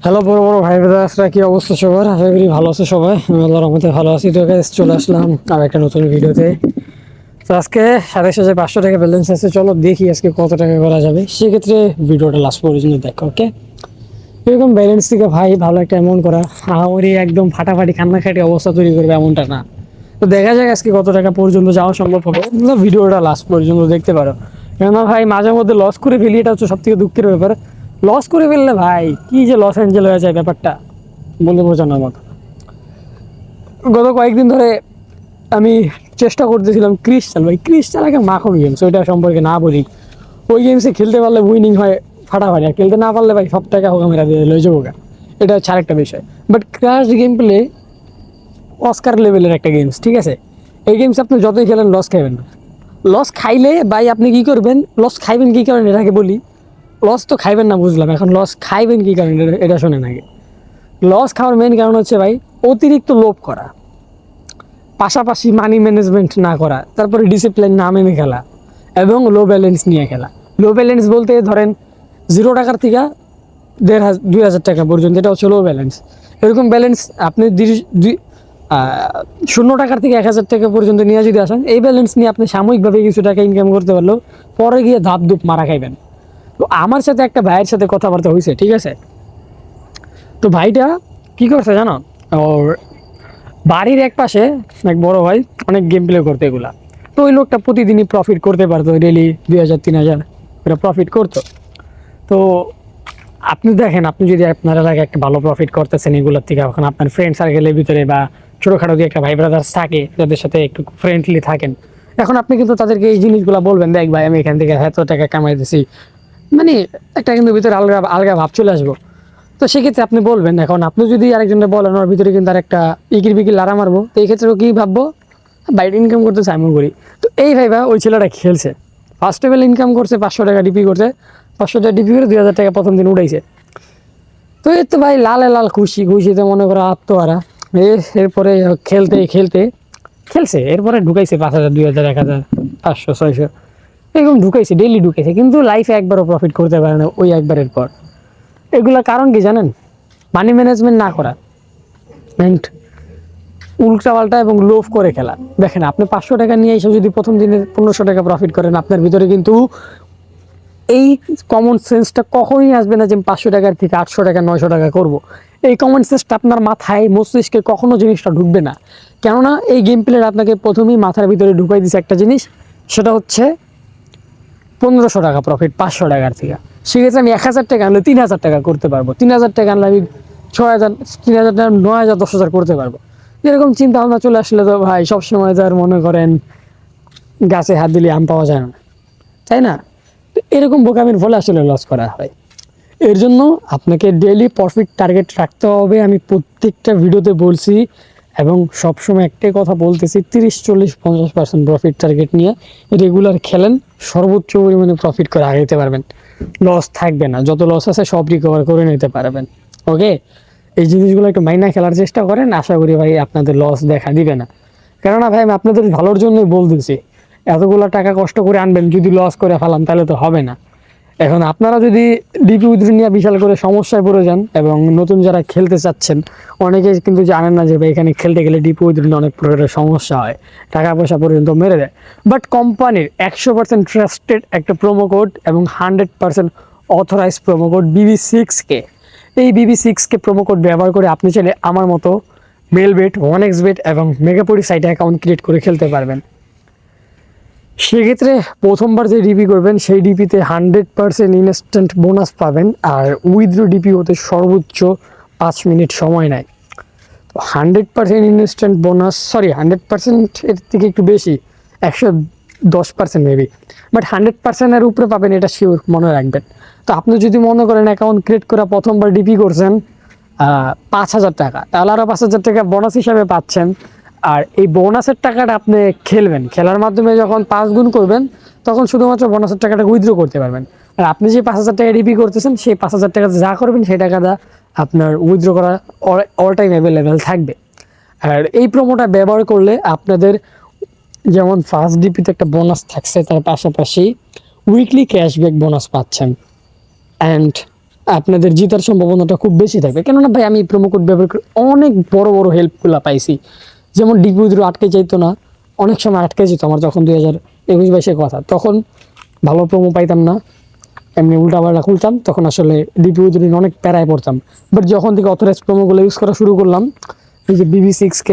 Hello বড় বড় ভাই ব্রাদার্সরা, কি অবস্থা সবার? আশা করি ভালো আছে সবাই। আমি আল্লাহর রহমতে ভালো আছি। তো গাইস, চলে আসলাম আর একটা নতুন ভিডিওতে। তো আজকে 27,500 টাকা ব্যালেন্স আছে। চলো দেখি আজকে কত টাকা করা যাবে। সেক্ষেত্রে ভিডিওটা লাস্ট পর্যন্ত দেখো, ওকে? এরকম ব্যালেন্স থেকে ভাই ভালো একটা অ্যামাউন্ট করা ওরই একদম ফাটাফাটি কান্নাকাটি অবস্থা তৈরি করবে এমনটা না। তো দেখা যাক আজকে কত টাকা পর্যন্ত যাওয়া সম্ভব হবে। তোমরা ভিডিওটা লাস্ট পর্যন্ত দেখতে পারো, কেননা ভাই মাঝে মধ্যে লস করে ফেলি, এটা হচ্ছে সব থেকে দুঃখের ব্যাপার। লস করে ফেললে ভাই কি যে লস এঞ্জেল হয়ে যায় ব্যাপারটা বলে বোঝানোর মতো। গত কয়েকদিন ধরে আমি চেষ্টা করতেছিলাম ক্রিস্টাল, ভাই ক্রিস্টাল একটা মাখন গেমস, ওইটা সম্পর্কে না বলি। ওই গেমসে খেলতে পারলে উইনিং হয় ফাটাফাটি, আর খেলতে না পারলে ভাই সব টাকা হোক মেরা দিয়ে লয়ে যাবো। এটা হচ্ছে আরেকটা বিষয়। But crash game play Oscar লেভেলের একটা গেমস, ঠিক আছে? এই গেমস আপনি যতই খেলেন লস খাইবেন না। লস খাইলে ভাই আপনি কি করবেন? লস খাইবেন কি কারণে এটাকে বলি। লস তো খাইবেন না বুঝলাম, এখন লস খাইবেন কি কারণে এটা শোনেন আগে। লস খাওয়ার মেন কারণ হচ্ছে ভাই অতিরিক্ত লোভ করা, পাশাপাশি মানি ম্যানেজমেন্ট না করা, তারপরে ডিসিপ্লিন না মেনে খেলা, এবং লো ব্যালেন্স নিয়ে খেলা। লো ব্যালেন্স বলতে ধরেন 0 টাকার থেকে 1,500-2,000 টাকা পর্যন্ত, এটা হচ্ছে লো ব্যালেন্স। এরকম ব্যালেন্স আপনি 0 টাকার থেকে 1,000 টাকা পর্যন্ত নিয়ে যদি আসেন, এই ব্যালেন্স নিয়ে আপনি সাময়িকভাবে কিছু টাকা ইনকাম করতে পারলেও পরে গিয়ে ধাপ ধুপ মারা খাইবেন। তো আমার সাথে একটা ভাইয়ের সাথে কথাবার্তা হয়েছে, ঠিক আছে? তো ভাইটা কি করছে জানো? ওর বাড়ির এক পাশে এক বড় ভাই অনেক গেম প্লে করতো এগুলা। তো ওই লোকটা প্রতিদিনই প্রফিট করতে পারতো, ডেলি 2,000-3,000 করে প্রফিট করতো। তো আপনি দেখেন, আপনি যদি আপনার এলাকায় একটা ভালো প্রফিট করতেছেন এগুলোর থেকে, এখন আপনার ফ্রেন্ড সার্কেলের ভিতরে বা ছোটোখাটো দিয়ে একটা ভাই ব্রাদার্স থাকে যাদের সাথে একটু ফ্রেন্ডলি থাকেন, এখন আপনি কিন্তু তাদেরকে এই জিনিসগুলো বলবেন, দেখ ভাই আমি এখান থেকে এত টাকা কামাইতেছি, মানে একটা কিন্তু ভিতরে আলগা আলগা ভাব চলে আসবো। তো সেক্ষেত্রে আপনি বলবেন, এখন আপনি যদি আরেকজনকে বলেন ওর ভিতরে কিন্তু আর একটা ইকির বিকির লাড়া মারবো, তো এই ক্ষেত্রে ও কি ভাববো? বাইরে ইনকাম করতেছে আমি করি। তো এই ভাইবা ওই ছেলেটা খেলছে, ফার্স্ট লেভেল ইনকাম করছে, 500 টাকা ডিপি করছে, 500 টাকা ডিপি করে 2,000 টাকা প্রথম দিন উঠাইছে। তো এই তো ভাই লালে লাল খুশি, খুশিতে মনে করো আত্মহারা। এরপরে খেলতে খেলতে খেলছে, এরপরে ঢুকাইছে 5,000, 2,000, 1,000, 500, 600 এরকম ঢুকাইছে, ডেইলি ঢুকাইছে, কিন্তু লাইফে একবারও প্রফিট করতে পারে না ওই একবারের পর। এগুলা কারণ কি জানেন? মানি ম্যানেজমেন্ট না করা অ্যান্ড উল্টাপাল্টা এবং লোভ করে খেলা। দেখেন, আপনি 500 টাকা নিয়ে এসে যদি প্রথম দিনে 1,500 টাকা প্রফিট করেন, আপনার ভিতরে কিন্তু এই কমন সেন্সটা কখনোই আসবে না যে 500 টাকার থেকে 800 টাকা 900 টাকা করব। এই কমন সেন্সটা আপনার মাথায় মস্তিষ্কে কখনো জিনিসটা ঢুকবে না। কেননা এই গেম প্লের আপনাকে প্রথমেই মাথার ভিতরে ঢুকাই দিচ্ছে একটা জিনিস, সেটা হচ্ছে 1,500 টাকা প্রফিট 500 টাকার থেকে। সেক্ষেত্রে আমি 1,000 টাকা আনলে 3,000 টাকা করতে পারবো, 3,000 টাকা আনলে আমি 6,000, 3,000 টাকা 9,000, 10,000 করতে পারবো। এরকম চিন্তা ভাবনা চলে আসলে তো ভাই সবসময় তো আর মনে করেন গাছে হাত দিলে আম পাওয়া যায় না, তাই না? তো এরকম বোকামির ফলে আসলে লস করা হয়। এর জন্য আপনাকে ডেইলি প্রফিট টার্গেট রাখতে হবে। আমি প্রত্যেকটা ভিডিওতে বলছি এবং সবসময় একটাই কথা বলতেছি, 30, 40, 50% প্রফিট টার্গেট নিয়ে রেগুলার খেলেন, সর্বোচ্চ পরিমাণে প্রফিট করে আগাইতে পারবেন। লস থাকবে না, যত লস আছে সব রিকভার করে নিতে পারবেন। ওকে, এই জিনিসগুলো একটু মাইনা খেলার চেষ্টা করেন, আশা করি ভাই আপনাদের লস দেখা দিবে না। কেননা ভাই আমি আপনাদের ভালোর জন্যই বলতেছি, এতগুলো টাকা কষ্ট করে আনবেন, যদি লস করে ফেলান তাহলে তো হবে না। এখন আপনারা যদি ডিপি উইথড্র নিয়ে বিশাল করে সমস্যায় পড়ে যান, এবং নতুন যারা খেলতে চাচ্ছেন অনেকে কিন্তু জানেন না যে ভাই এখানে খেলতে গেলে ডিপি উইথড্র নিয়ে অনেক প্রকারের সমস্যা হয়, টাকা পয়সা পর্যন্ত মেরে দেয়। বাট কোম্পানির 100% ট্রাস্টেড একটা প্রোমো কোড এবং 100% অথরাইজ প্রোমো কোড BB6K, এই BB6K প্রোমো কোড ব্যবহার করে আপনি চাইলে আমার মতো মেলবেট, 1xBet এবং মেগাপরি সাইটে অ্যাকাউন্ট ক্রিয়েট করে খেলতে পারবেন। সেক্ষেত্রে প্রথমবার যে ডিপি করবেন সেই ডিপিতে 100% ইনস্ট্যান্ট বোনাস পাবেন, আর উইথড্র ডিপি হতে সর্বোচ্চ 5 মিনিট সময় নেয়। তো 100% ইনস্ট্যান্ট বোনাস, সরি 100% এর থেকে একটু বেশি, 110% মেবি, বাট 100%-এর উপরে পাবেন এটা শিওর, মনে রাখবেন। তো আপনি যদি মনে করেন অ্যাকাউন্ট ক্রিয়েট করে প্রথমবার ডিপি করছেন 5,000 টাকা, তাহলে আরও 5,000 টাকা বোনাস হিসাবে পাচ্ছেন। আর এই বোনাসের টাকাটা আপনি খেলবেন, খেলার মাধ্যমে যখন 5 গুণ করবেন তখন শুধুমাত্র বোনাসের টাকাটা উইথড্র করতে পারবেন। আর আপনি যে 5,000 টাকা ডিপি করতেছেন সেই 5,000 টাকা যা করবেন সেই টাকাটা আপনার উইথড্র করা অল টাইম অ্যাভেলেবেল থাকবে। আর এই প্রোমোটা ব্যবহার করলে আপনাদের যেমন ফার্স্ট ডিপিতে একটা বোনাস থাকছে, তার পাশাপাশি উইকলি ক্যাশব্যাক বোনাস পাচ্ছেন। অ্যান্ড আপনাদের জেতার সম্ভাবনাটা খুব বেশি থাকবে। কেননা ভাই আমি প্রোমো কোড ব্যবহার করে অনেক বড় বড় হেল্পগুলো পাইছি। যেমন ডিপি উইথড্র আটকে যাইতো না, অনেক সময় আটকে যেত আমার, যখন 2021-22-এর কথা, তখন ভালো প্রোমো পাইতাম না, এমনি উল্টাপাল্টা খুলতাম, তখন আসলে ডিপি উইথড্র নিয়ে অনেক প্যারায় পড়তাম। বাট যখন থেকে অথরাইজ প্রোমোগুলো ইউজ করা শুরু করলাম, এই যে BB6K,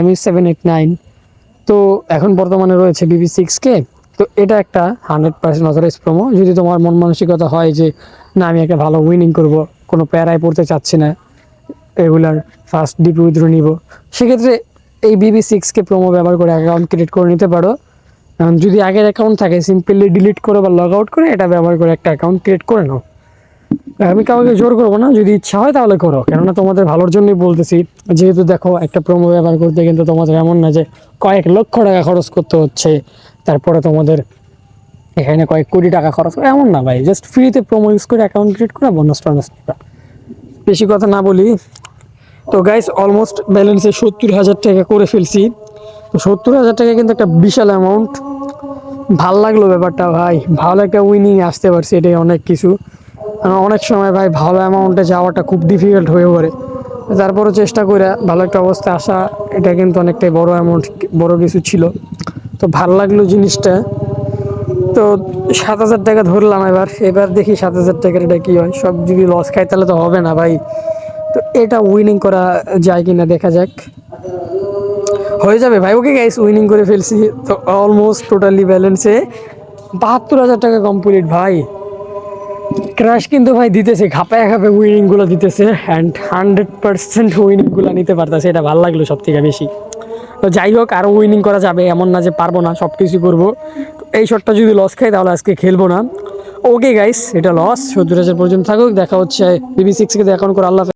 ME789, তো এখন বর্তমানে রয়েছে BB6K, তো এটা একটা 100% অথরাইজ প্রোমো। যদি তোমার মন মানসিকতা হয় যে না আমি একটা ভালো উইনিং করব, কোনো প্যারায় পড়তে চাচ্ছি না, রেগুলার ফার্স্ট ডিপি উইথড্র নিব, সেক্ষেত্রে এই BB6K প্রোমো ব্যবহার করে অ্যাকাউন্ট ক্রিয়েট করে নিতে পারো। যদি আগের অ্যাকাউন্ট থাকে সিম্পলি ডিলিট করে বা লগ আউট করে এটা ব্যবহার করে একটা অ্যাকাউন্ট ক্রিয়েট করে নাও। আমি কাউকে জোর করবো না, যদি ইচ্ছা হয় তাহলে করো, কেননা তোমাদের ভালোর জন্যই বলতেছি। যেহেতু দেখো একটা প্রোমো ব্যবহার করতে কিন্তু তোমাদের এমন না যে কয়েক লক্ষ টাকা খরচ করতে হচ্ছে, তারপরে তোমাদের এখানে কয়েক কোটি টাকা খরচ করে, এমন না ভাই। জাস্ট ফ্রিতে প্রোমো ইউজ করে অ্যাকাউন্ট ক্রিয়েট করা, বোনাস টোনাস করা। বেশি কথা না বলি, তো গাইস অলমোস্ট ব্যালেন্সে 70,000 টাকা করে ফেলছি। তো 70,000 টাকা কিন্তু একটা বিশাল অ্যামাউন্ট। ভাল লাগলো ব্যাপারটা ভাই, ভালো একটা উইনিং আসতে পারছি, এটাই অনেক কিছু। অনেক সময় ভাই ভালো অ্যামাউন্টে যাওয়াটা খুব ডিফিকাল্ট হয়ে পড়ে, তারপরও চেষ্টা করে ভালো একটা অবস্থায় আসা, এটা কিন্তু অনেকটাই বড় অ্যামাউন্ট, বড় কিছু ছিল। তো ভাল লাগলো জিনিসটা। তো 7,000 টাকা ধরলাম, এবার দেখি 7,000 টাকার এটা কি হয়। সব যদি লস খাই তাহলে তো হবে না ভাই, তো এটা উইনিং করা যায় কিনা দেখা যাক। হয়ে যাবে ভাই। ওকে গাইস, উইনিং করে ফেলছি। তো অলমোস্ট টোটালি ব্যালেন্সে 72,000 টাকা কমপ্লিট ভাই। ক্র্যাশ কিন্তু ভাই দিতেছে, খাপায় খাপে উইনিং গুলো দিতেছে, অ্যান্ড 100% উইনিং গুলো নিতে পারতেছে, এটা ভালো লাগলো সব থেকে বেশি। তো যাই হোক, আরও উইনিং করা যাবে, এমন না যে পারবো না, সব কিছু করবো। এই শটটা যদি লস খাই তাহলে আজকে খেলবো না। ওকে গাইস, এটা লস। 70,000 পর্যন্ত থাকুক, দেখা হচ্ছে BB6K অ্যাকাউন্ট করে। আল্লাহ হাফেজ।